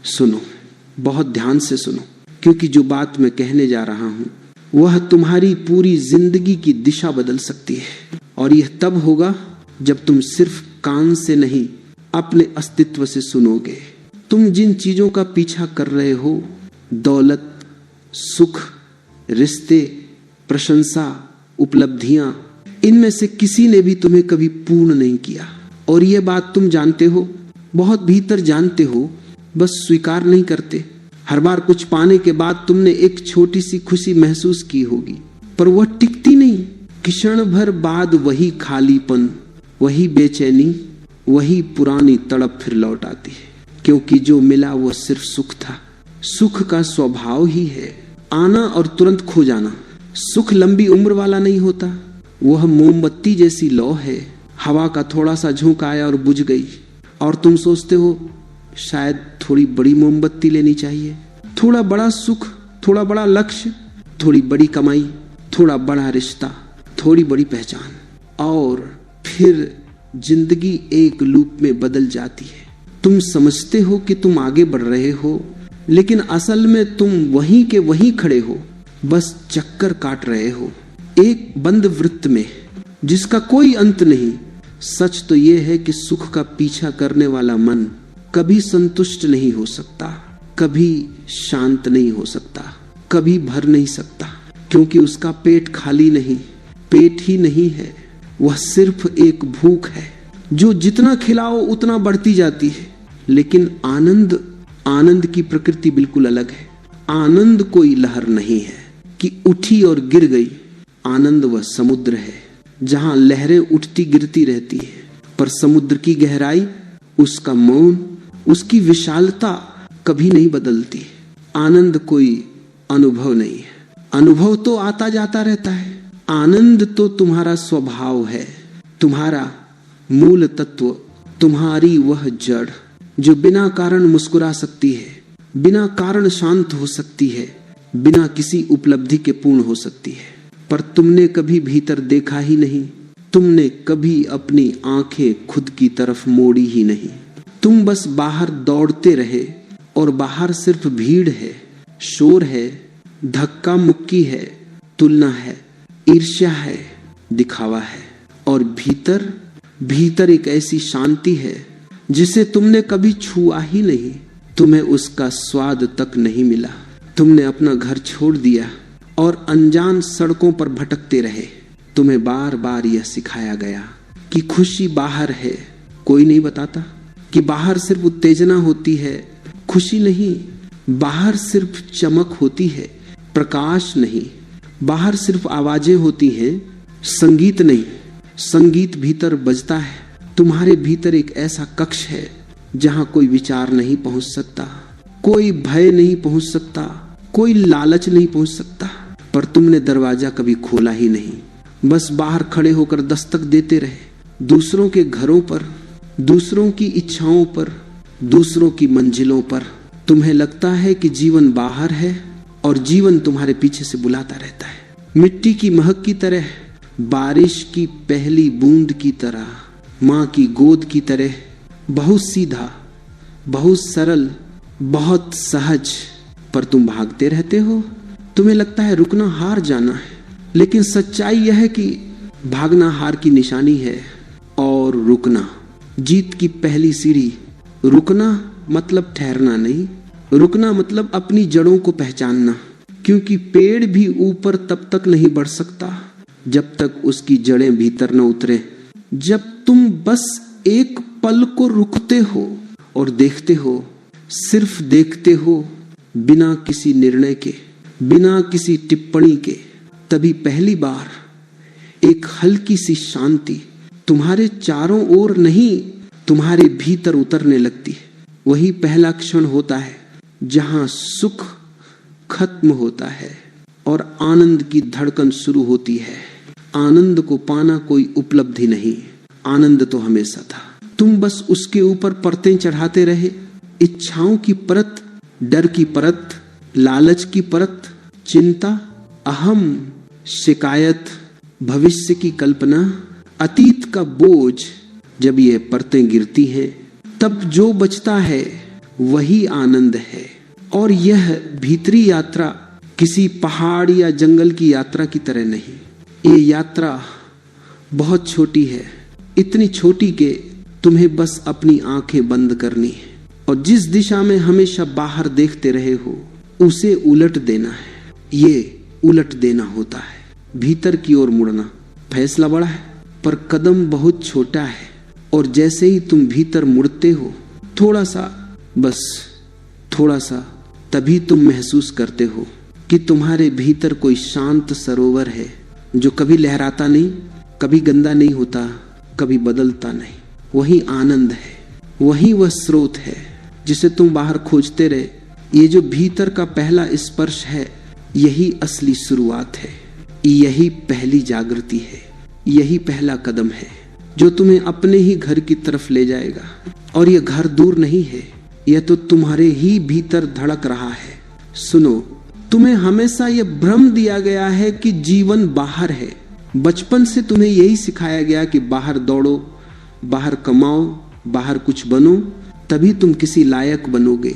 सुनो, बहुत ध्यान से सुनो, क्योंकि जो बात मैं कहने जा रहा हूं वह तुम्हारी पूरी जिंदगी की दिशा बदल सकती है। और यह तब होगा जब तुम सिर्फ कान से नहीं, अपने अस्तित्व से सुनोगे। तुम जिन चीजों का पीछा कर रहे हो, दौलत, सुख, रिश्ते, प्रशंसा, उपलब्धियां, इनमें से किसी ने भी तुम्हें कभी पूर्ण नहीं किया। और यह बात तुम जानते हो, बहुत भीतर जानते हो, बस स्वीकार नहीं करते। हर बार कुछ पाने के बाद तुमने एक छोटी सी खुशी महसूस की होगी, पर वह टिकती नहीं। क्षण भर बाद वही खालीपन, वही बेचैनी, वही पुरानी तड़प फिर लौट आती है। क्योंकि जो मिला वह सिर्फ सुख था। सुख का स्वभाव ही है आना और तुरंत खो जाना। सुख लंबी उम्र वाला नहीं होता, वह मोमबत्ती जैसी लौ है। हवा का थोड़ा सा झोंका आया और बुझ गई, और तुम सोचते हो शायद थोड़ी बड़ी मोमबत्ती लेनी चाहिए। थोड़ा बड़ा सुख, थोड़ा बड़ा लक्ष्य, थोड़ी बड़ी कमाई, थोड़ा बड़ा रिश्ता, थोड़ी बड़ी पहचान, और फिर जिंदगी एक लूप में बदल जाती है। तुम समझते हो कि तुम आगे बढ़ रहे हो, लेकिन असल में तुम वहीं के वहीं खड़े हो, बस चक्कर काट रहे हो एक बंद वृत्त में जिसका कोई अंत नहीं। सच तो यह है कि सुख का पीछा करने वाला मन कभी संतुष्ट नहीं हो सकता, कभी शांत नहीं हो सकता, कभी भर नहीं सकता, क्योंकि उसका पेट खाली नहीं, पेट ही नहीं है, वह सिर्फ एक भूख है जो जितना खिलाओ उतना बढ़ती जाती है। लेकिन आनंद की प्रकृति बिल्कुल अलग है। आनंद कोई लहर नहीं है कि उठी और गिर गई। आनंद वह समुद्र है जहां लहरें उठती गिरती रहती है, पर समुद्र की गहराई, उसका मौन, उसकी विशालता कभी नहीं बदलती। आनंद कोई अनुभव नहीं है, अनुभव तो आता जाता रहता है। आनंद तो तुम्हारा स्वभाव है, तुम्हारा मूल तत्व, तुम्हारी वह जड़ जो बिना कारण मुस्कुरा सकती है, बिना कारण शांत हो सकती है, बिना किसी उपलब्धि के पूर्ण हो सकती है। पर तुमने कभी भीतर देखा ही नहीं, तुमने कभी अपनी आंखें खुद की तरफ मोड़ी ही नहीं। तुम बस बाहर दौड़ते रहे, और बाहर सिर्फ भीड़ है, शोर है, धक्का मुक्की है, तुलना है, ईर्ष्या है, दिखावा है। और भीतर एक ऐसी शांति है जिसे तुमने कभी छुआ ही नहीं। तुम्हें उसका स्वाद तक नहीं मिला। तुमने अपना घर छोड़ दिया और अनजान सड़कों पर भटकते रहे। तुम्हें बार बार यह सिखाया गया कि खुशी बाहर है। कोई नहीं बताता कि बाहर सिर्फ उत्तेजना होती है, खुशी नहीं। बाहर सिर्फ चमक होती है, प्रकाश नहीं। बाहर सिर्फ आवाजें होती हैं, संगीत नहीं। संगीत भीतर बजता है। तुम्हारे भीतर एक ऐसा कक्ष है जहां कोई विचार नहीं पहुंच सकता, कोई भय नहीं पहुंच सकता, कोई लालच नहीं पहुंच सकता। पर तुमने दरवाजा कभी खोला ही नहीं, बस बाहर खड़े होकर दस्तक देते रहे, दूसरों के घरों पर, दूसरों की इच्छाओं पर, दूसरों की मंजिलों पर। तुम्हें लगता है कि जीवन बाहर है और जीवन तुम्हारे पीछे से बुलाता रहता है। मिट्टी की महक की तरह, बारिश की पहली बूंद की तरह, माँ की गोद की तरह, बहुत सीधा, बहुत सरल, बहुत सहज। पर तुम भागते रहते हो। तुम्हें लगता है रुकना हार जाना है, लेकिन सच्चाई यह है कि भागना हार की निशानी है और रुकना जीत की पहली सीढ़ी। रुकना मतलब ठहरना नहीं, रुकना मतलब अपनी जड़ों को पहचानना। क्योंकि पेड़ भी ऊपर तब तक नहीं बढ़ सकता जब तक उसकी जड़ें भीतर न उतरे। जब तुम बस एक पल को रुकते हो और देखते हो, सिर्फ देखते हो, बिना किसी निर्णय के, बिना किसी टिप्पणी के, तभी पहली बार एक हल्की सी शांति तुम्हारे चारों ओर नहीं, तुम्हारे भीतर उतरने लगती है। वही पहला क्षण होता है जहां सुख खत्म होता है और आनंद की धड़कन शुरू होती है। आनंद को पाना कोई उपलब्धि नहीं, आनंद तो हमेशा था। तुम बस उसके ऊपर परतें चढ़ाते रहे, इच्छाओं की परत, डर की परत, लालच की परत, चिंता, अहम, शिकायत, भविष्य की कल्पना, अतीत का बोझ। जब ये परतें गिरती हैं, तब जो बचता है वही आनंद है। और यह भीतरी यात्रा किसी पहाड़ या जंगल की यात्रा की तरह नहीं। ये यात्रा बहुत छोटी है, इतनी छोटी कि तुम्हें बस अपनी आंखें बंद करनी है और जिस दिशा में हमेशा बाहर देखते रहे हो उसे उलट देना है। ये उलट देना होता है, भीतर की ओर मुड़ना। फैसला बड़ा है पर कदम बहुत छोटा है। और जैसे ही तुम भीतर मुड़ते हो थोड़ा सा, बस थोड़ा सा, तभी तुम महसूस करते हो कि तुम्हारे भीतर कोई शांत सरोवर है जो कभी लहराता नहीं, कभी गंदा नहीं होता, कभी बदलता नहीं। वही आनंद है, वही वह स्रोत है जिसे तुम बाहर खोजते रहे। ये जो भीतर का पहला स्पर्श है, यही असली शुरुआत है, यही पहली जागृति है, यही पहला कदम है जो तुम्हें अपने ही घर की तरफ ले जाएगा। और यह घर दूर नहीं है, यह तो तुम्हारे ही भीतर धड़क रहा है। सुनो, तुम्हें हमेशा यह भ्रम दिया गया है कि जीवन बाहर है। बचपन से तुम्हें यही सिखाया गया कि बाहर दौड़ो, बाहर कमाओ, बाहर कुछ बनो, तभी तुम किसी लायक बनोगे,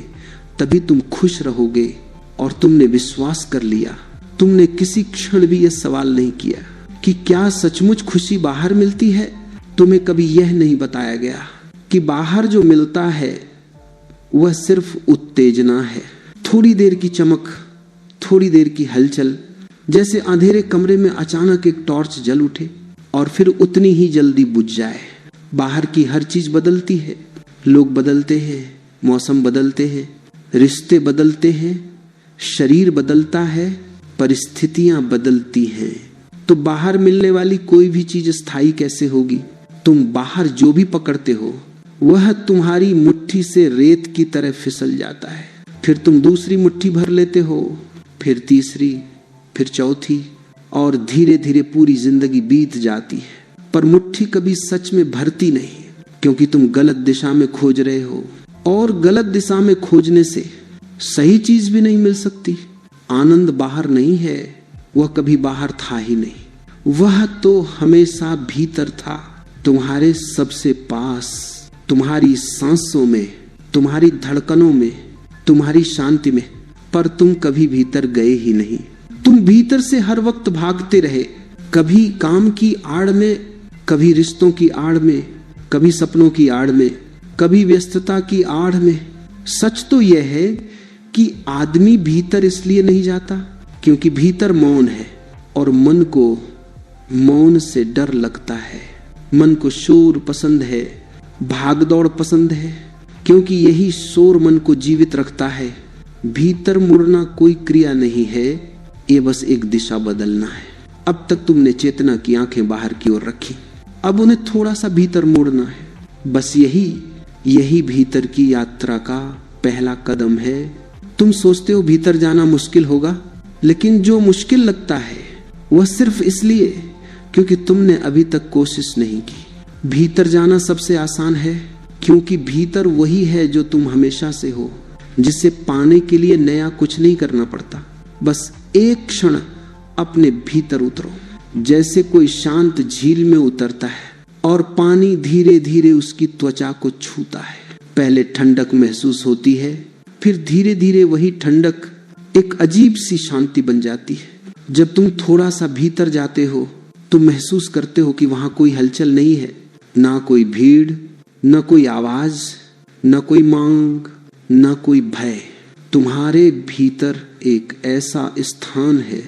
तभी तुम खुश रहोगे। और तुमने विश्वास कर लिया। तुमने किसी क्षण भी यह सवाल नहीं किया कि क्या सचमुच खुशी बाहर मिलती है। तुम्हें कभी यह नहीं बताया गया कि बाहर जो मिलता है वह सिर्फ उत्तेजना है, थोड़ी देर की चमक, थोड़ी देर की हलचल, जैसे अंधेरे कमरे में अचानक एक टॉर्च जल उठे और फिर उतनी ही जल्दी बुझ जाए। बाहर की हर चीज बदलती है, लोग बदलते हैं, मौसम बदलते हैं, रिश्ते बदलते हैं, शरीर बदलता है, परिस्थितियां बदलती हैं। तो बाहर मिलने वाली कोई भी चीज स्थायी कैसे होगी। तुम बाहर जो भी पकड़ते हो वह तुम्हारी मुट्ठी से रेत की तरह फिसल जाता है। फिर तुम दूसरी मुट्ठी भर लेते हो, फिर तीसरी, फिर चौथी, और धीरे धीरे पूरी जिंदगी बीत जाती है। पर मुट्ठी कभी सच में भरती नहीं, क्योंकि तुम गलत दिशा में खोज रहे हो। और गलत दिशा में खोजने से सही चीज भी नहीं मिल सकती। आनंद बाहर नहीं है, वह कभी बाहर था ही नहीं। वह तो हमेशा भीतर था, तुम्हारे सबसे पास, तुम्हारी सांसों में, तुम्हारी धड़कनों में, तुम्हारी शांति में। पर तुम कभी भीतर गए ही नहीं। तुम भीतर से हर वक्त भागते रहे, कभी काम की आड़ में, कभी रिश्तों की आड़ में, कभी सपनों की आड़ में, कभी व्यस्तता की आड़ में। सच तो यह है कि आदमी भीतर इसलिए नहीं जाता क्योंकि भीतर मौन है और मन को मौन से डर लगता है। मन को शोर पसंद है, भागदौड़ पसंद है, क्योंकि यही शोर मन को जीवित रखता है। भीतर मुड़ना कोई क्रिया नहीं है, ये बस एक दिशा बदलना है। अब तक तुमने चेतना की आंखें बाहर की ओर रखी, अब उन्हें थोड़ा सा भीतर मुड़ना है। बस यही भीतर की यात्रा का पहला कदम है। तुम सोचते हो भीतर जाना मुश्किल होगा, लेकिन जो मुश्किल लगता है वह सिर्फ इसलिए क्योंकि तुमने अभी तक कोशिश नहीं की। भीतर जाना सबसे आसान है क्योंकि भीतर वही है जो तुम हमेशा से हो, जिसे पाने के लिए नया कुछ नहीं करना पड़ता। बस एक क्षण अपने भीतर उतरो, जैसे कोई शांत झील में उतरता है और पानी धीरे धीरे उसकी त्वचा को छूता है। पहले ठंडक महसूस होती है, फिर धीरे धीरे वही ठंडक एक अजीब सी शांति बन जाती है। जब तुम थोड़ा सा भीतर जाते हो तुम महसूस करते हो कि वहां कोई हलचल नहीं है, ना कोई भीड़, न कोई आवाज, न कोई मांग, न कोई भय। तुम्हारे भीतर एक ऐसा स्थान है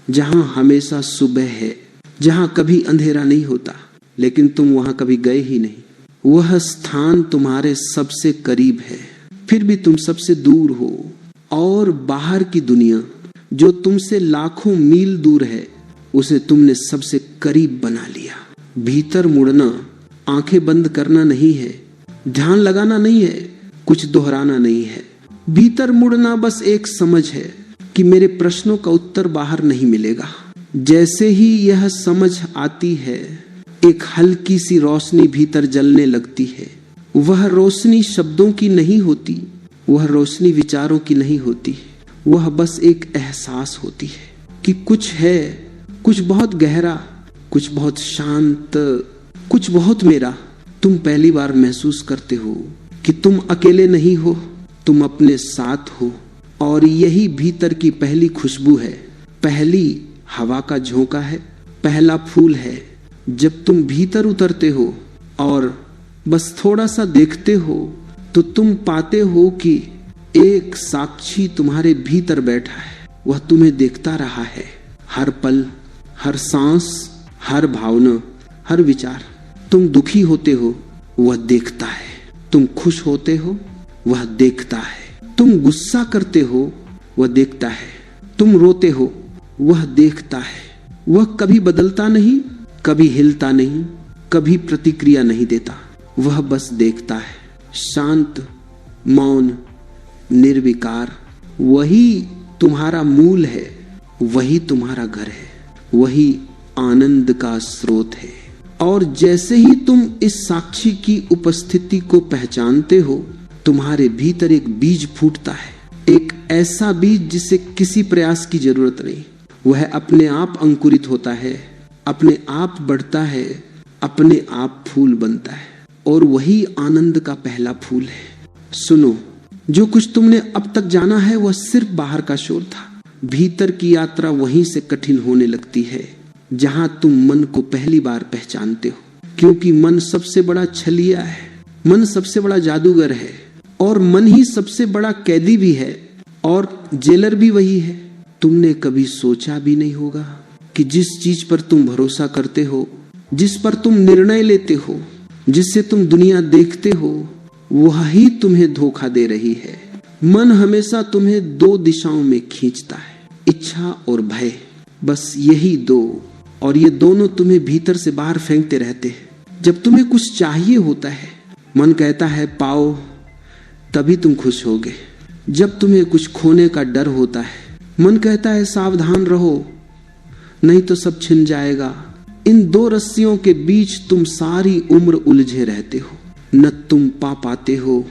जहां हमेशा सुबह है, जहां कभी अंधेरा नहीं होता, लेकिन तुम वहां कभी गए ही नहीं। वह स्थान तुम्हारे सबसे करीब है, फिर भी तुम सबसे दूर हो। और बाहर की दुनिया जो तुमसे लाखों मील दूर है, उसे तुमने सबसे करीब बना लिया। भीतर मुड़ना आंखें बंद करना नहीं है, ध्यान लगाना नहीं है, कुछ दोहराना नहीं है। भीतर मुड़ना बस एक समझ है कि मेरे प्रश्नों का उत्तर बाहर नहीं मिलेगा। जैसे ही यह समझ आती है, एक हल्की सी रोशनी भीतर जलने लगती है। वह रोशनी शब्दों की नहीं होती, वह रोशनी विचारों की नहीं होती, वह बस एक एहसास होती है कि कुछ है, कुछ बहुत गहरा, कुछ बहुत शांत, कुछ बहुत मेरा। तुम पहली बार महसूस करते हो कि तुम अकेले नहीं हो, तुम अपने साथ हो और यही भीतर की पहली खुशबू है, पहली हवा का झोंका है, पहला फूल है। जब तुम भीतर उतरते हो और बस थोड़ा सा देखते हो तो तुम पाते हो कि एक साक्षी तुम्हारे भीतर बैठा है। वह तुम्हें देखता रहा है, हर पल, हर सांस, हर भावना, हर विचार। तुम दुखी होते हो, वह देखता है। तुम खुश होते हो, वह देखता है। तुम गुस्सा करते हो, वह देखता है। तुम रोते हो, वह देखता है। वह कभी बदलता नहीं, कभी हिलता नहीं, कभी प्रतिक्रिया नहीं देता। वह बस देखता है, शांत, मौन, निर्विकार। वही तुम्हारा मूल है, वही तुम्हारा घर है, वही आनंद का स्रोत है। और जैसे ही तुम इस साक्षी की उपस्थिति को पहचानते हो, तुम्हारे भीतर एक बीज फूटता है, एक ऐसा बीज जिसे किसी प्रयास की जरूरत नहीं। वह अपने आप अंकुरित होता है, अपने आप बढ़ता है, अपने आप फूल बनता है। और वही आनंद का पहला फूल है। सुनो, जो कुछ तुमने अब तक जाना है वह सिर्फ बाहर का शोर था। भीतर की यात्रा वहीं से कठिन होने लगती है जहां तुम मन को पहली बार पहचानते हो। क्योंकि मन सबसे बड़ा छलिया है, मन सबसे बड़ा जादूगर है, और मन ही सबसे बड़ा कैदी भी है, और जेलर भी वही है। तुमने कभी सोचा भी नहीं होगा कि जिस चीज पर तुम भरोसा करते हो, जिस पर तुम निर्णय लेते हो, जिससे तुम दुनिया देखते हो, वह ही तुम्हें धोखा दे रही है। मन हमेशा तुम्हें दो दिशाओं में खींचता है, इच्छा और भय, बस यही दो। और ये दोनों तुम्हें भीतर से बाहर फेंकते रहते हैं। जब तुम्हें कुछ चाहिए होता है, मन कहता है पाओ, तभी तुम खुश होगे। जब तुम्हें कुछ खोने का डर होता है, मन कहता है सावधान रहो, नहीं तो सब छिन जाएगा। इन दो रस्सियों के बीच तुम सारी उम्र उलझे रहते हो। न तुम पा पाते हो,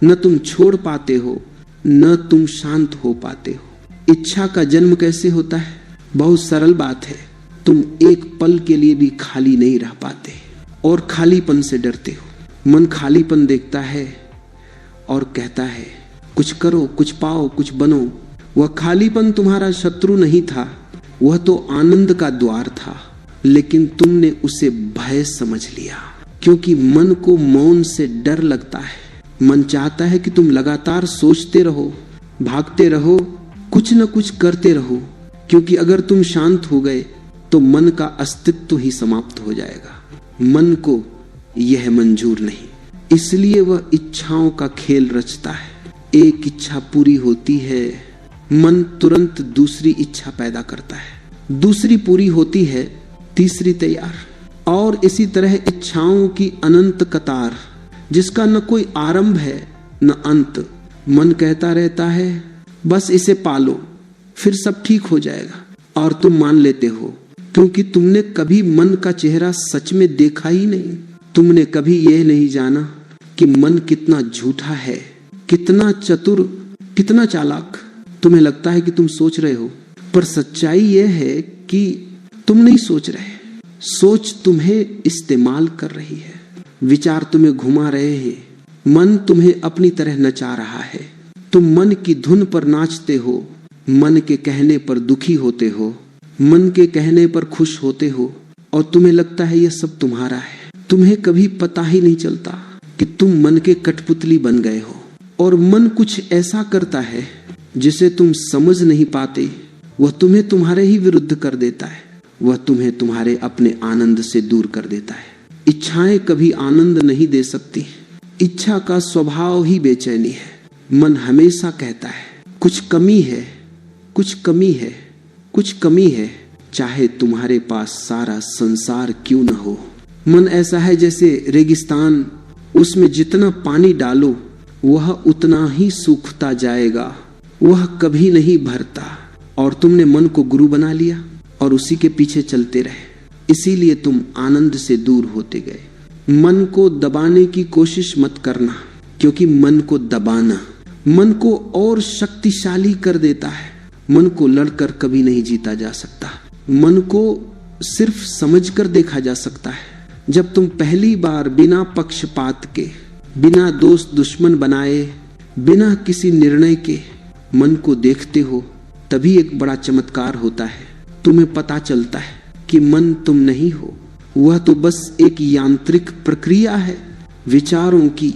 न तुम छोड़ पाते हो, न तुम शांत हो पाते हो। इच्छा का जन्म कैसे होता है? बहुत सरल बात है। तुम एक पल के लिए भी खाली नहीं रह पाते और खालीपन से डरते हो। मन खालीपन देखता है और कहता है कुछ करो, कुछ पाओ, कुछ बनो। वह खालीपन तुम्हारा शत्रु नहीं था, वह तो आनंद का द्वार था। लेकिन तुमने उसे भय समझ लिया, क्योंकि मन को मौन से डर लगता है। मन चाहता है कि तुम लगातार सोचते रहो, भागते रहो, कुछ न कुछ करते रहो, क्योंकि अगर तुम शांत हो गए तो मन का अस्तित्व ही समाप्त हो जाएगा। मन को यह मंजूर नहीं, इसलिए वह इच्छाओं का खेल रचता है। एक इच्छा पूरी होती है, मन तुरंत दूसरी इच्छा पैदा करता है, दूसरी पूरी होती है, तीसरी तैयार। और इसी तरह इच्छाओं की अनंत कतार, जिसका न कोई आरंभ है न अंत। मन कहता रहता है बस इसे पालो, फिर सब ठीक हो जाएगा। और तुम मान लेते हो, क्योंकि तुमने कभी मन का चेहरा सच में देखा ही नहीं। तुमने कभी यह नहीं जाना कि मन कितना झूठा है, कितना चतुर, कितना चालाक। तुम्हें लगता है कि तुम सोच रहे हो, पर सच्चाई यह है कि तुम नहीं सोच रहे। सोच तुम्हें इस्तेमाल कर रही है, विचार तुम्हें घुमा रहे हैं, मन तुम्हें अपनी तरह नचा रहा है। तुम मन की धुन पर नाचते हो, मन के कहने पर दुखी होते हो, मन के कहने पर खुश होते हो, और तुम्हें लगता है यह सब तुम्हारा है। तुम्हें कभी पता ही नहीं चलता कि तुम मन के कठपुतली बन गए हो। और मन कुछ ऐसा करता है जिसे तुम समझ नहीं पाते, वह तुम्हें तुम्हारे ही विरुद्ध कर देता है। वह तुम्हें तुम्हारे अपने आनंद से दूर कर देता है। इच्छाएं कभी आनंद नहीं दे सकती, इच्छा का स्वभाव ही बेचैनी है। मन हमेशा कहता है कुछ कमी है, कुछ कमी है, कुछ कमी है, चाहे तुम्हारे पास सारा संसार क्यों न हो। मन ऐसा है जैसे रेगिस्तान, उसमें जितना पानी डालो वह उतना ही सूखता जाएगा, वह कभी नहीं भरता। और तुमने मन को गुरु बना लिया और उसी के पीछे चलते रहे, इसीलिए तुम आनंद से दूर होते गए। मन को दबाने की कोशिश मत करना, क्योंकि मन को दबाना मन को और शक्तिशाली कर देता है। मन को लड़कर कभी नहीं जीता जा सकता, मन को सिर्फ समझकर देखा जा सकता है। जब तुम पहली बार बिना पक्षपात के, बिना दोस्त दुश्मन बनाए, बिना किसी निर्णय के मन को देखते हो, तभी एक बड़ा चमत्कार होता है। तुम्हें पता चलता है कि मन तुम नहीं हो, वह तो बस एक यांत्रिक प्रक्रिया है, विचारों की,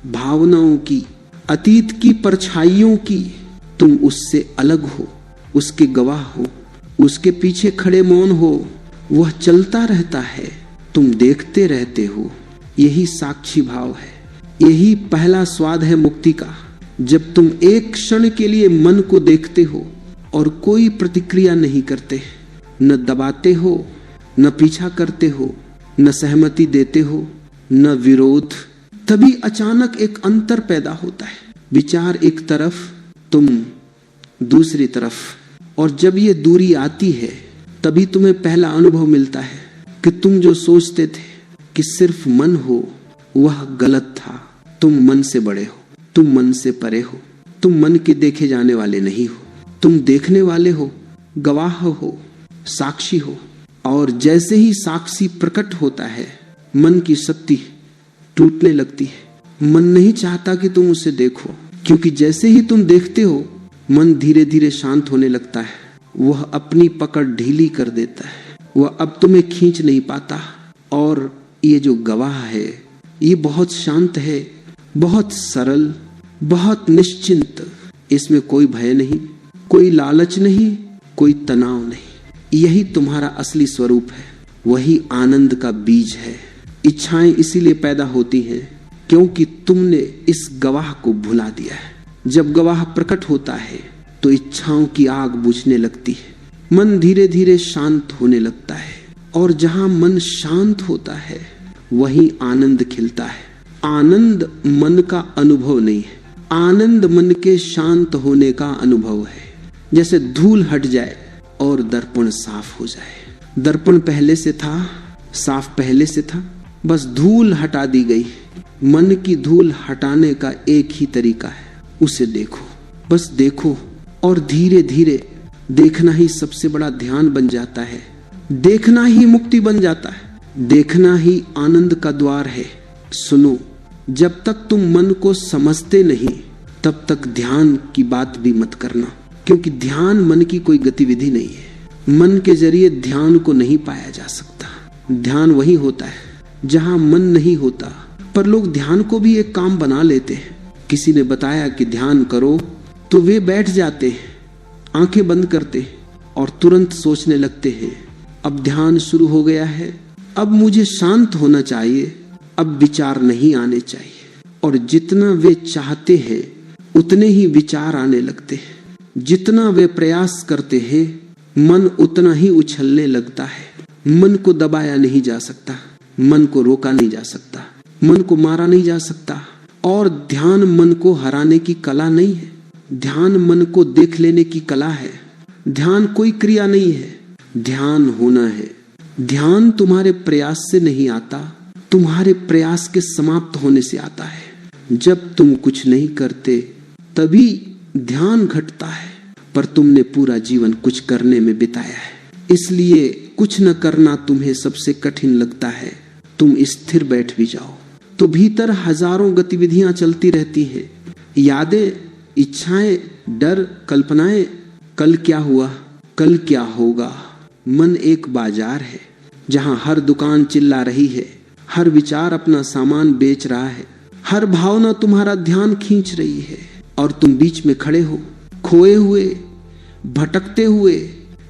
भावनाओं की, अतीत की परछाइयों की। तुम उससे अलग हो, उसके गवाह हो, उसके पीछे खड़े मौन हो। वह चलता रहता है, तुम देखते रहते हो। यही साक्षी भाव है, यही पहला स्वाद है मुक्ति का। जब तुम एक क्षण के लिए मन को देखते हो और कोई प्रतिक्रिया नहीं करते, न दबाते हो, न पीछा करते हो, न सहमति देते हो, न विरोध, तभी अचानक एक अंतर पैदा होता है। विचार एक तरफ, तुम दूसरी तरफ। और जब ये दूरी आती है, तभी तुम्हें पहला अनुभव मिलता है कि तुम जो सोचते थे कि सिर्फ मन हो, वह गलत था। तुम मन से बड़े हो, तुम मन से परे हो, तुम मन के देखे जाने वाले नहीं हो, तुम देखने वाले हो, गवाह हो, साक्षी हो। और जैसे ही साक्षी प्रकट होता है, मन की शक्ति टूटने लगती है। मन नहीं चाहता कि तुम उसे देखो, क्योंकि जैसे ही तुम देखते हो, मन धीरे धीरे शांत होने लगता है। वह अपनी पकड़ ढीली कर देता है, वह अब तुम्हें खींच नहीं पाता। और ये जो गवाह है, ये बहुत शांत है, बहुत सरल, बहुत निश्चिंत। इसमें कोई भय नहीं, कोई लालच नहीं, कोई तनाव नहीं। यही तुम्हारा असली स्वरूप है, वही आनंद का बीज है। इच्छाएं इसीलिए पैदा होती हैं क्योंकि तुमने इस गवाह को भुला दिया है। जब गवाह प्रकट होता है तो इच्छाओं की आग बुझने लगती है, मन धीरे धीरे शांत होने लगता है। और जहां मन शांत होता है, वहीं आनंद खिलता है। आनंद मन का अनुभव नहीं है, आनंद मन के शांत होने का अनुभव है। जैसे धूल हट जाए और दर्पण साफ हो जाए। दर्पण पहले से था, साफ पहले से था, बस धूल हटा दी गई। मन की धूल हटाने का एक ही तरीका है, उसे देखो, बस देखो। और धीरे धीरे देखना ही सबसे बड़ा ध्यान बन जाता है, देखना ही मुक्ति बन जाता है, देखना ही आनंद का द्वार है। सुनो, जब तक तुम मन को समझते नहीं, तब तक ध्यान की बात भी मत करना, क्योंकि ध्यान मन की कोई गतिविधि नहीं है। मन के जरिए ध्यान को नहीं पाया जा सकता। ध्यान वही होता है जहां मन नहीं होता। पर लोग ध्यान को भी एक काम बना लेते हैं। किसी ने बताया कि ध्यान करो, तो वे बैठ जाते हैं, आंखें बंद करते और तुरंत सोचने लगते हैं, अब ध्यान शुरू हो गया है, अब मुझे शांत होना चाहिए, अब विचार नहीं आने चाहिए। और जितना वे चाहते हैं उतने ही विचार आने लगते हैं। जितना वे प्रयास करते हैं, मन उतना ही उछलने लगता है। मन को दबाया नहीं जा सकता, मन को रोका नहीं जा सकता, मन को मारा नहीं जा सकता। और ध्यान मन को हराने की कला नहीं है, ध्यान मन को देख लेने की कला है। ध्यान कोई क्रिया नहीं है, ध्यान होना है। ध्यान तुम्हारे प्रयास से नहीं आता, तुम्हारे प्रयास के समाप्त होने से आता है। जब तुम कुछ नहीं करते तभी ध्यान घटता है, पर तुमने पूरा जीवन कुछ करने में बिताया है, इसलिए कुछ न करना तुम्हें सबसे कठिन लगता है। तुम स्थिर बैठ भी जाओ तो भीतर हजारों गतिविधियां चलती रहती हैं, यादें, इच्छाएं, डर, कल्पनाएं। कल क्या हुआ, कल क्या होगा। मन एक बाजार है जहां हर दुकान चिल्ला रही है, हर विचार अपना सामान बेच रहा है, हर भावना तुम्हारा ध्यान खींच रही है, और तुम बीच में खड़े हो, खोए हुए, भटकते हुए,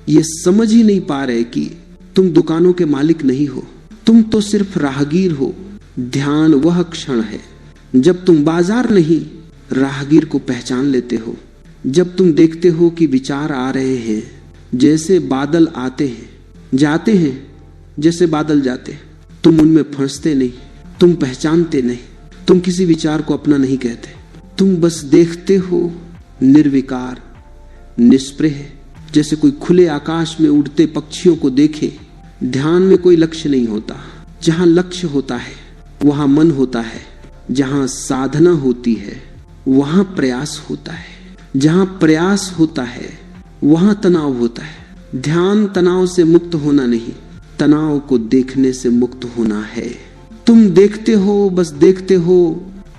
ये समझ ही नहीं पा रहे कि तुम दुकानों के मालिक नहीं हो, तुम तो सिर्फ राहगीर हो। ध्यान वह क्षण है जब तुम बाजार नहीं, राहगीर को पहचान लेते हो। जब तुम देखते हो कि विचार आ रहे हैं, जैसे बादल आते हैं, जाते हैं, जैसे बादल जाते, तुम उनमें फंसते नहीं, तुम पहचानते नहीं, तुम किसी विचार को अपना नहीं कहते, तुम बस देखते हो, निर्विकार, निष्प्रेह, जैसे कोई खुले आकाश में उड़ते पक्षियों को देखे। ध्यान में कोई लक्ष्य नहीं होता। जहां लक्ष्य होता है वहां मन होता है, जहां साधना होती है वहां प्रयास होता है, जहां प्रयास होता है वहां तनाव होता है। ध्यान तनाव से मुक्त होना नहीं, तनाव को देखने से मुक्त होना है। तुम देखते हो, बस देखते हो,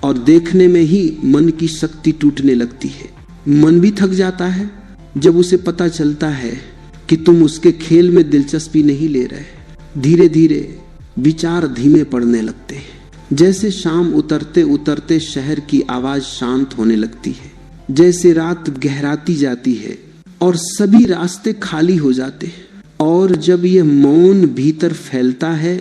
और देखने में ही मन की शक्ति टूटने लगती है। मन भी थक जाता है जब उसे पता चलता है कि तुम उसके खेल में दिलचस्पी नहीं ले रहे। धीरे धीरे विचार धीमे पड़ने लगते हैं। जैसे शाम उतरते उतरते शहर की आवाज शांत होने लगती है, जैसे रात गहराती जाती है और सभी रास्ते खाली हो जाते हैं। और जब यह मौन भीतर फैलता है,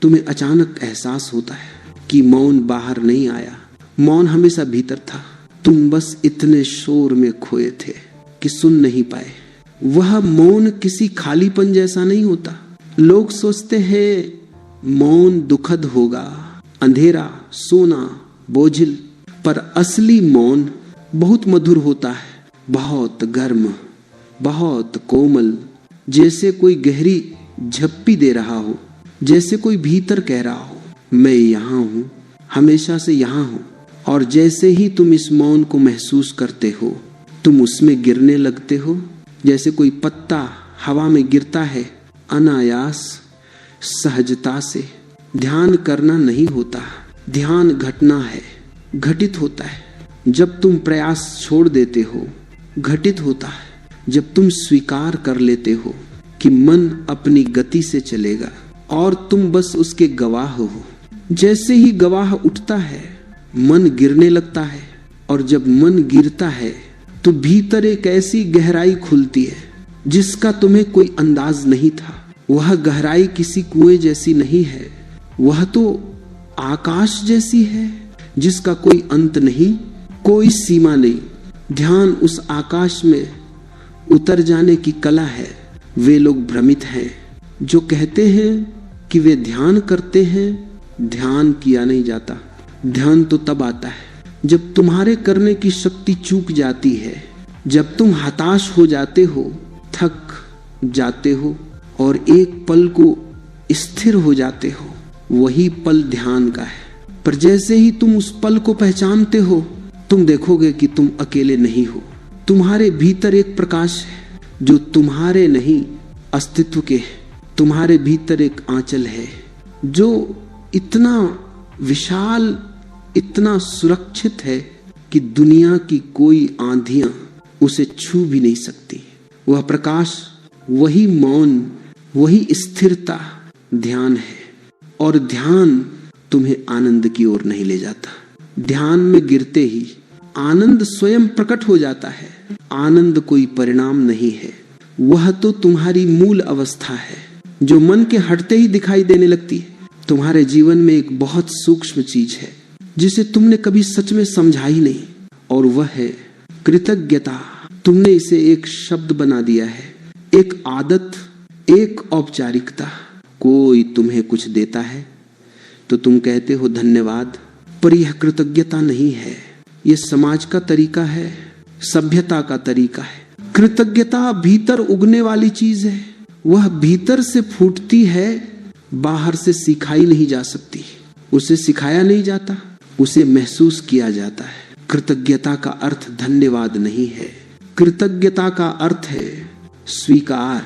तुम्हें अचानक एहसास होता है कि मौन बाहर नहीं आया, मौन हमेशा भीतर था। तुम बस इतने शोर में खोए थे कि सुन नहीं पाए। वह मौन किसी खालीपन जैसा नहीं होता। लोग सोचते हैं मौन दुखद होगा, अंधेरा, सोना, बोझिल, पर असली मौन बहुत मधुर होता है, बहुत गर्म, बहुत कोमल, जैसे कोई गहरी झप्पी दे रहा हो, जैसे कोई भीतर कह रहा हो मैं यहाँ हूँ, हमेशा से यहाँ हूँ। और जैसे ही तुम इस मौन को महसूस करते हो, तुम उसमें गिरने लगते हो, जैसे कोई पत्ता हवा में गिरता है, अनायास, सहजता से। ध्यान करना नहीं होता, ध्यान घटना है, घटित होता है। जब तुम प्रयास छोड़ देते हो, घटित होता है। जब तुम स्वीकार कर लेते हो कि मन अपनी गति से चलेगा और तुम बस उसके गवाह हो। जैसे ही गवाह उठता है, मन गिरने लगता है, और जब मन गिरता है तो भीतर एक ऐसी गहराई खुलती है जिसका तुम्हें कोई अंदाज नहीं था। वह गहराई किसी कुएं जैसी नहीं है, वह तो आकाश जैसी है जिसका कोई अंत नहीं, कोई सीमा नहीं। ध्यान उस आकाश में उतर जाने की कला है। वे लोग भ्रमित हैं जो कहते हैं कि वे ध्यान करते हैं। ध्यान किया नहीं जाता। ध्यान तो तब आता है जब तुम्हारे करने की शक्ति चूक जाती है, जब तुम हताश हो जाते हो, थक जाते हो और एक पल को स्थिर हो जाते हो। वही पल ध्यान का है। पर जैसे ही तुम उस पल को पहचानते हो, तुम देखोगे कि तुम अकेले नहीं हो। तुम्हारे भीतर एक प्रकाश है जो तुम्हारे नहीं अस्तित्व के है। तुम्हारे भीतर एक आंचल है जो इतना विशाल, इतना सुरक्षित है कि दुनिया की कोई आंधियां उसे छू भी नहीं सकती। वह प्रकाश, वही मौन, वही स्थिरता ध्यान है। और ध्यान तुम्हें आनंद की ओर नहीं ले जाता। ध्यान में गिरते ही आनंद स्वयं प्रकट हो जाता है। आनंद कोई परिणाम नहीं है, वह तो तुम्हारी मूल अवस्था है जो मन के हटते ही दिखाई देने लगती है। तुम्हारे जीवन में एक बहुत सूक्ष्म चीज है जिसे तुमने कभी सच में समझा ही नहीं, और वह है कृतज्ञता। तुमने इसे एक शब्द बना दिया है, एक आदत, एक औपचारिकता। कोई तुम्हें कुछ देता है तो तुम कहते हो धन्यवाद, पर यह कृतज्ञता नहीं है। यह समाज का तरीका है, सभ्यता का तरीका है। कृतज्ञता भीतर उगने वाली चीज है। वह भीतर से फूटती है, बाहर से सिखाई नहीं जा सकती। उसे सिखाया नहीं जाता, उसे महसूस किया जाता है। कृतज्ञता का अर्थ धन्यवाद नहीं है। कृतज्ञता का अर्थ है स्वीकार।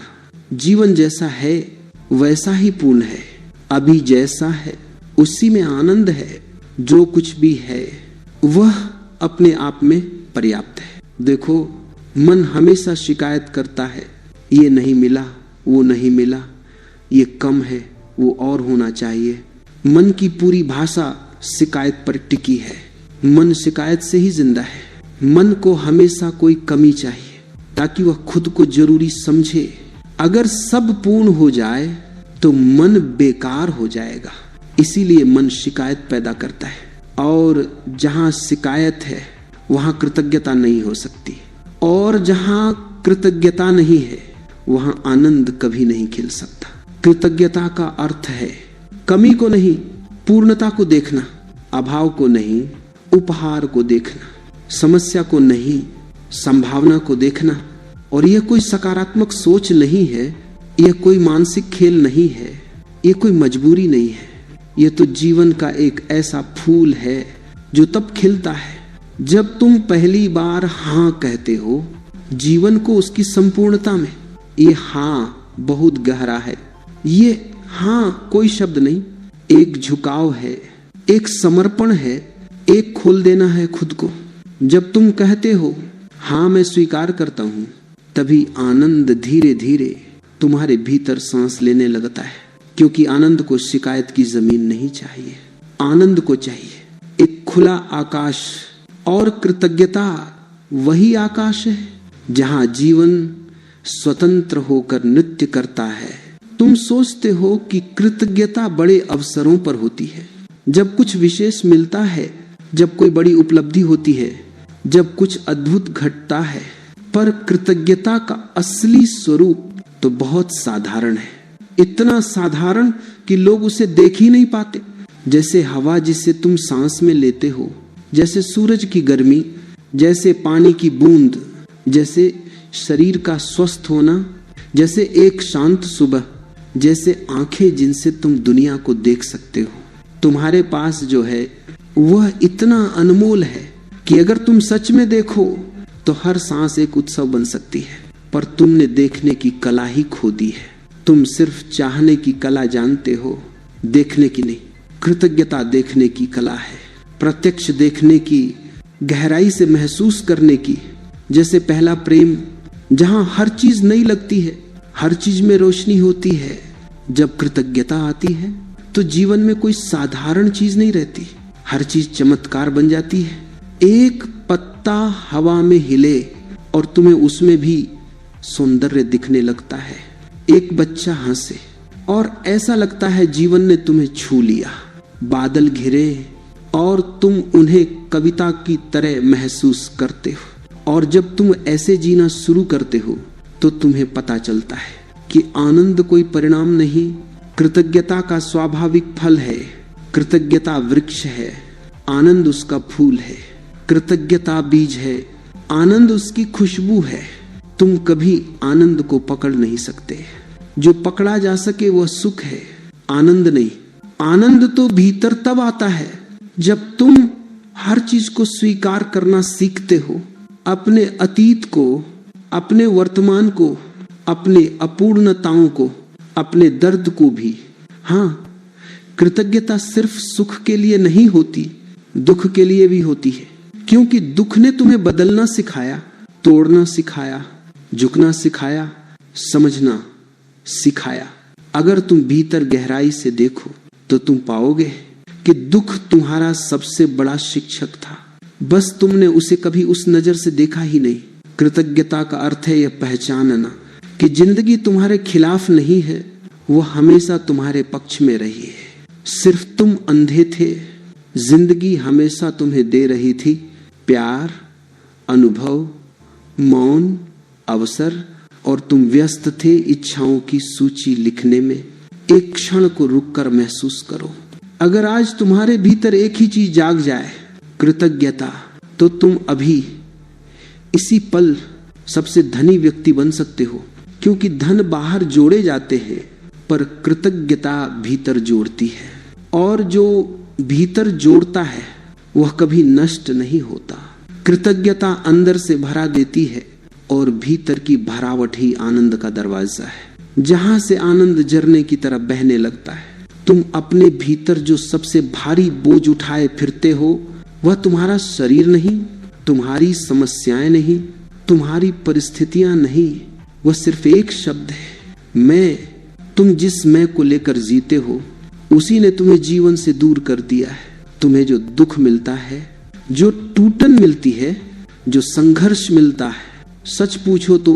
जीवन जैसा है वैसा ही पूर्ण है, अभी जैसा है उसी में आनंद है। जो कुछ भी है वह अपने आप में पर्याप्त है। देखो, मन हमेशा शिकायत करता है, ये नहीं मिला, वो नहीं मिला, ये कम है, वो और होना चाहिए। मन की पूरी भाषा शिकायत पर टिकी है। मन शिकायत से ही जिंदा है। मन को हमेशा कोई कमी चाहिए ताकि वह खुद को जरूरी समझे। अगर सब पूर्ण हो जाए तो मन बेकार हो जाएगा। इसीलिए मन शिकायत पैदा करता है, और जहां शिकायत है वहां कृतज्ञता नहीं हो सकती, और जहां कृतज्ञता नहीं है वहां आनंद कभी नहीं खिल सकता। कृतज्ञता का अर्थ है कमी को नहीं, पूर्णता को देखना, अभाव को नहीं, उपहार को देखना, समस्या को नहीं, संभावना को देखना। और यह कोई सकारात्मक सोच नहीं है, यह कोई मानसिक खेल नहीं है, यह कोई मजबूरी नहीं है। यह तो जीवन का एक ऐसा फूल है जो तब खिलता है जब तुम पहली बार हाँ कहते हो जीवन को उसकी संपूर्णता में। ये हाँ बहुत गहरा है। ये हाँ कोई शब्द नहीं, एक झुकाव है, एक समर्पण है, एक खोल देना है खुद को। जब तुम कहते हो हाँ मैं स्वीकार करता हूं, तभी आनंद धीरे धीरे तुम्हारे भीतर सांस लेने लगता है। क्योंकि आनंद को शिकायत की जमीन नहीं चाहिए, आनंद को चाहिए एक खुला आकाश। और कृतज्ञता वही आकाश है जहां जीवन स्वतंत्र होकर नृत्य करता है। तुम सोचते हो कि कृतज्ञता बड़े अवसरों पर होती है, जब कुछ विशेष मिलता है, जब कोई बड़ी उपलब्धि होती है, जब कुछ अद्भुत घटता है। पर कृतज्ञता का असली स्वरूप तो बहुत साधारण है, इतना साधारण कि लोग उसे देख ही नहीं पाते। जैसे हवा जिसे तुम सांस में लेते हो, जैसे सूरज की गर्मी, जैसे पानी की बूंद, जैसे शरीर का स्वस्थ होना, जैसे एक शांत सुबह, जैसे आंखें जिनसे तुम दुनिया को देख सकते हो। तुम्हारे पास जो है वह इतना अनमोल है कि अगर तुम सच में देखो तो हर सांस एक उत्सव बन सकती है। पर तुमने देखने की कला ही खो दी है। तुम सिर्फ चाहने की कला जानते हो, देखने की नहीं। कृतज्ञता देखने की कला है, प्रत्यक्ष देखने की, गहराई से महसूस करने की। जैसे पहला प्रेम, जहां हर चीज नई लगती है, हर चीज में रोशनी होती है। जब कृतज्ञता आती है तो जीवन में कोई साधारण चीज नहीं रहती, हर चीज चमत्कार बन जाती है। एक पत्ता हवा में हिले और तुम्हें उसमें भी सौंदर्य दिखने लगता है। एक बच्चा हंसे और ऐसा लगता है जीवन ने तुम्हें छू लिया। बादल घिरे और तुम उन्हें कविता की तरह महसूस करते हो। और जब तुम ऐसे जीना शुरू करते हो तो तुम्हें पता चलता है कि आनंद कोई परिणाम नहीं, कृतज्ञता का स्वाभाविक फल है। कृतज्ञता वृक्ष है, आनंद उसका फूल है। कृतज्ञता बीज है, आनंद उसकी खुशबू है। तुम कभी आनंद को पकड़ नहीं सकते। जो पकड़ा जा सके वह सुख है, आनंद नहीं। आनंद तो भीतर तब आता है जब तुम हर चीज को स्वीकार करना सीखते हो, अपने अतीत को, अपने वर्तमान को, अपने अपूर्णताओं को, अपने दर्द को भी। हाँ, कृतज्ञता सिर्फ सुख के लिए नहीं होती, दुख के लिए भी होती है। क्योंकि दुख ने तुम्हें बदलना सिखाया, तोड़ना सिखाया, झुकना सिखाया, समझना सिखाया। अगर तुम भीतर गहराई से देखो तो तुम पाओगे कि दुख तुम्हारा सबसे बड़ा शिक्षक था, बस तुमने उसे कभी उस नजर से देखा ही नहीं। कृतज्ञता का अर्थ है यह पहचानना कि जिंदगी तुम्हारे खिलाफ नहीं है, वो हमेशा तुम्हारे पक्ष में रही है। सिर्फ तुम अंधे थे, जिंदगी हमेशा तुम्हें दे रही थी प्यार, अनुभव, मौन, अवसर, और तुम व्यस्त थे इच्छाओं की सूची लिखने में। एक क्षण को रुककर महसूस करो। अगर आज तुम्हारे भीतर एक ही चीज जाग जाए, कृतज्ञता, तो तुम अभी इसी पल सबसे धनी व्यक्ति बन सकते हो। क्योंकि धन बाहर जोड़े जाते हैं, पर कृतज्ञता भीतर जोड़ती है। और जो भीतर जोड़ता है वह कभी नष्ट नहीं होता। कृतज्ञता अंदर से भरा देती है और भीतर की भरावट ही आनंद का दरवाजा है, जहां से आनंद झरने की तरह बहने लगता है। तुम अपने भीतर जो सबसे भारी बोझ उठाए फिरते हो, वह तुम्हारा शरीर नहीं, तुम्हारी समस्याएं नहीं, तुम्हारी परिस्थितियां नहीं, वह सिर्फ एक शब्द है, मैं। तुम जिस मैं को लेकर जीते हो उसी ने तुम्हें जीवन से दूर कर दिया है। तुम्हें जो दुख मिलता है, जो टूटन मिलती है, जो संघर्ष मिलता है, सच पूछो तो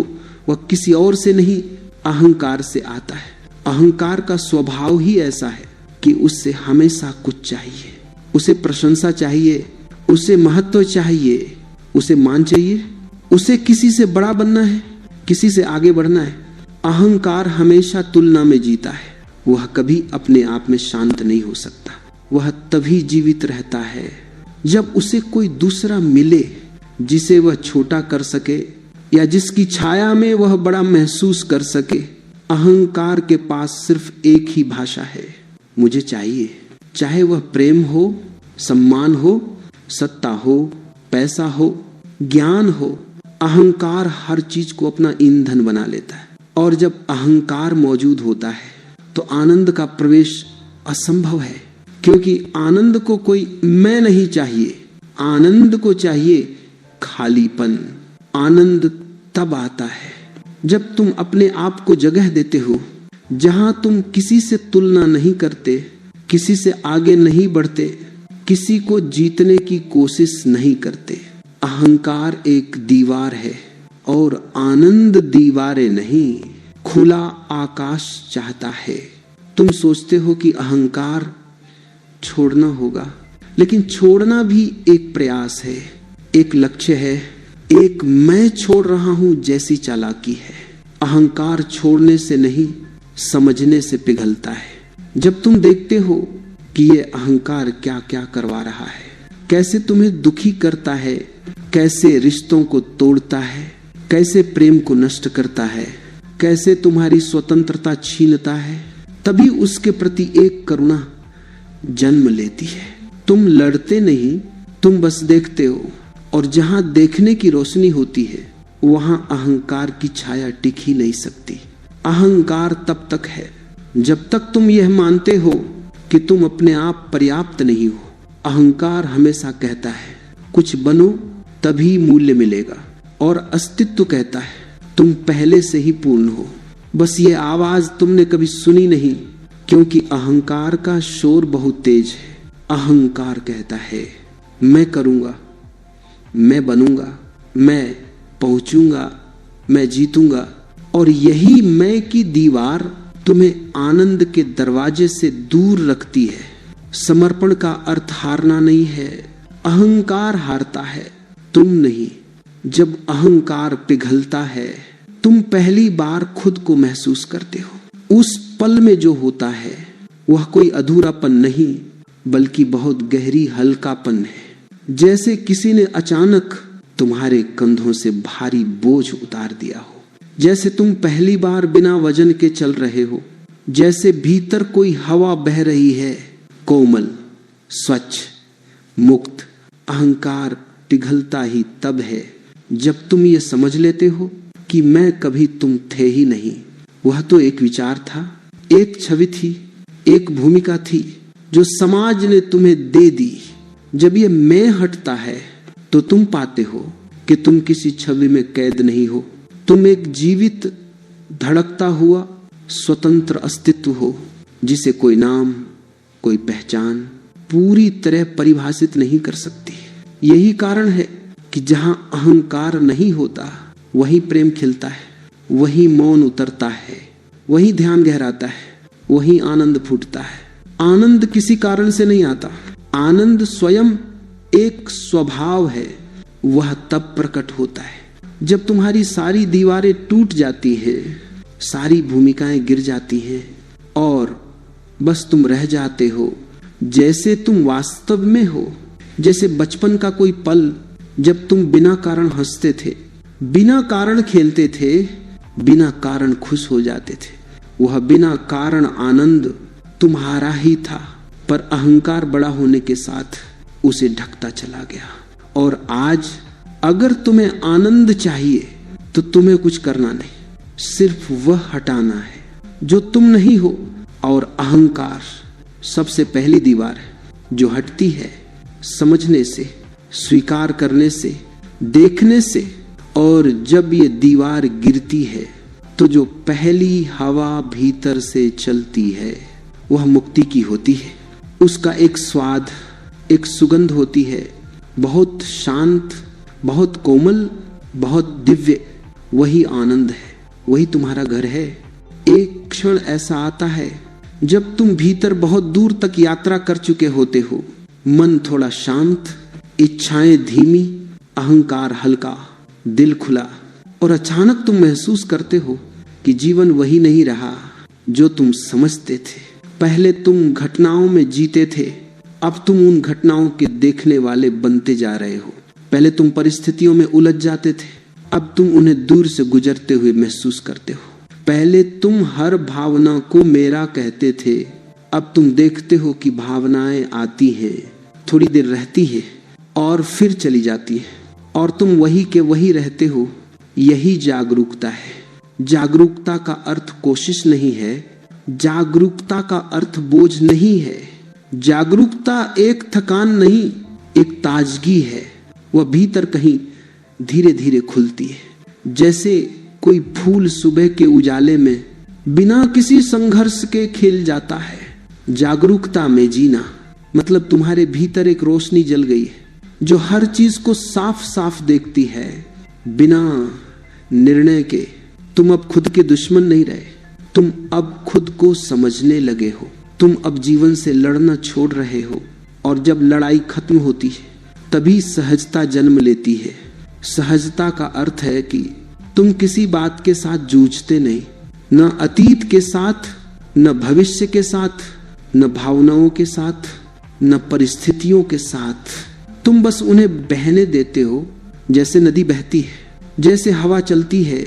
वह किसी और से नहीं, अहंकार से आता है। अहंकार का स्वभाव ही ऐसा है कि उससे हमेशा कुछ चाहिए, उसे प्रशंसा चाहिए, उसे महत्व चाहिए, उसे मान चाहिए, उसे किसी से बड़ा बनना है, किसी से आगे बढ़ना है। अहंकार हमेशा तुलना में जीता है, वह कभी अपने आप में शांत नहीं हो सकता। वह तभी जीवित रहता है जब उसे कोई दूसरा मिले जिसे वह छोटा कर सके या जिसकी छाया में वह बड़ा महसूस कर सके। अहंकार के पास सिर्फ एक ही भाषा है, मुझे चाहिए। चाहे वह प्रेम हो, सम्मान हो, सत्ता हो, पैसा हो, ज्ञान हो, अहंकार हर चीज को अपना ईंधन बना लेता है। और जब अहंकार मौजूद होता है तो आनंद का प्रवेश असंभव है। क्योंकि आनंद को कोई मैं नहीं चाहिए, आनंद को चाहिए खालीपन। आनंद तब आता है जब तुम अपने आप को जगह देते हो, जहां तुम किसी से तुलना नहीं करते, किसी से आगे नहीं बढ़ते, किसी को जीतने की कोशिश नहीं करते। अहंकार एक दीवार है और आनंद दीवारें नहीं, खुला आकाश चाहता है। तुम सोचते हो कि अहंकार छोड़ना होगा, लेकिन छोड़ना भी एक प्रयास है, एक लक्ष्य है, एक मैं छोड़ रहा हूं जैसी चालाकी है। अहंकार छोड़ने से नहीं, समझने से पिघलता है। जब तुम देखते हो कि ये अहंकार क्या क्या करवा रहा है, कैसे तुम्हें दुखी करता है, कैसे रिश्तों को तोड़ता है, कैसे प्रेम को नष्ट करता है, कैसे तुम्हारी स्वतंत्रता छीनता है, तभी उसके प्रति एक करुणा जन्म लेती है। तुम लड़ते नहीं, तुम बस देखते हो, और जहां देखने की रोशनी होती है वहां अहंकार की छाया टिक ही नहीं सकती। अहंकार तब तक है जब तक तुम यह मानते हो कि तुम अपने आप पर्याप्त नहीं हो। अहंकार हमेशा कहता है कुछ बनो तभी मूल्य मिलेगा, और अस्तित्व कहता है तुम पहले से ही पूर्ण हो। बस ये आवाज तुमने कभी सुनी नहीं, क्योंकि अहंकार का शोर बहुत तेज है। अहंकार कहता है मैं करूंगा, मैं बनूंगा, मैं पहुंचूंगा, मैं जीतूंगा, और यही मैं की दीवार तुम्हें आनंद के दरवाजे से दूर रखती है। समर्पण का अर्थ हारना नहीं है, अहंकार हारता है, तुम नहीं। जब अहंकार पिघलता है, तुम पहली बार खुद को महसूस करते हो। उस पल में जो होता है वह कोई अधूरापन नहीं, बल्कि बहुत गहरी हल्कापन है। जैसे किसी ने अचानक तुम्हारे कंधों से भारी बोझ उतार दिया हो, जैसे तुम पहली बार बिना वजन के चल रहे हो, जैसे भीतर कोई हवा बह रही है, कोमल, स्वच्छ, मुक्त। अहंकार पिघलता ही तब है जब तुम ये समझ लेते हो कि मैं कभी तुम थे ही नहीं। वह तो एक विचार था, एक छवि थी, एक भूमिका थी जो समाज ने तुम्हें दे दी। जब ये मैं हटता है तो तुम पाते हो कि तुम किसी छवि में कैद नहीं हो। तुम एक जीवित, धड़कता हुआ स्वतंत्र अस्तित्व हो, जिसे कोई नाम, कोई पहचान पूरी तरह परिभाषित नहीं कर सकती। यही कारण है कि जहां अहंकार नहीं होता वही प्रेम खिलता है, वही मौन उतरता है, वही ध्यान गहराता है, वही आनंद फूटता है। आनंद किसी कारण से नहीं आता, आनंद स्वयं एक स्वभाव है। वह तब प्रकट होता है जब तुम्हारी सारी दीवारें टूट जाती हैं, सारी भूमिकाएं गिर जाती हैं, और बस तुम रह जाते हो जैसे तुम वास्तव में हो। जैसे बचपन का कोई पल जब तुम बिना कारण हंसते थे, बिना कारण खेलते थे, बिना कारण खुश हो जाते थे। वह बिना कारण आनंद तुम्हारा ही था, पर अहंकार बड़ा होने के साथ उसे ढकता चला गया। और आज अगर तुम्हें आनंद चाहिए तो तुम्हें कुछ करना नहीं, सिर्फ वह हटाना है जो तुम नहीं हो। और अहंकार सबसे पहली दीवार है जो हटती है समझने से, स्वीकार करने से, देखने से। और जब ये दीवार गिरती है तो जो पहली हवा भीतर से चलती है वह मुक्ति की होती है। उसका एक स्वाद, एक सुगंध होती है, बहुत शांत, बहुत कोमल, बहुत दिव्य। वही आनंद है, वही तुम्हारा घर है। एक क्षण ऐसा आता है जब तुम भीतर बहुत दूर तक यात्रा कर चुके होते हो, मन थोड़ा शांत, इच्छाएं धीमी, अहंकार हल्का, दिल खुला, और अचानक तुम महसूस करते हो कि जीवन वही नहीं रहा जो तुम समझते थे। पहले तुम घटनाओं में जीते थे, अब तुम उन घटनाओं के देखने वाले बनते जा रहे हो। पहले तुम परिस्थितियों में उलझ जाते थे, अब तुम उन्हें दूर से गुजरते हुए महसूस करते हो। पहले तुम हर भावना को मेरा कहते थे, अब तुम देखते हो कि भावनाएं आती हैं, थोड़ी देर रहती हैं और फिर चली जाती हैं, और तुम वही के वही रहते हो। यही जागरूकता है। जागरूकता का अर्थ कोशिश नहीं है, जागरूकता का अर्थ बोझ नहीं है। जागरूकता एक थकान नहीं, एक ताजगी है, वह भीतर कहीं धीरे धीरे खुलती है। जैसे कोई फूल सुबह के उजाले में बिना किसी संघर्ष के खिल जाता है। जागरूकता में जीना मतलब तुम्हारे भीतर एक रोशनी जल गई है जो हर चीज को साफ साफ देखती है, बिना निर्णय के। तुम अब खुद के दुश्मन नहीं रहे, तुम अब खुद को समझने लगे हो। तुम अब जीवन से लड़ना छोड़ रहे हो, और जब लड़ाई खत्म होती है तभी सहजता जन्म लेती है। सहजता का अर्थ है कि तुम किसी बात के साथ जूझते नहीं, न अतीत के साथ, न भविष्य के साथ, न भावनाओं के साथ, न परिस्थितियों के साथ। तुम बस उन्हें बहने देते हो, जैसे नदी बहती है, जैसे हवा चलती है।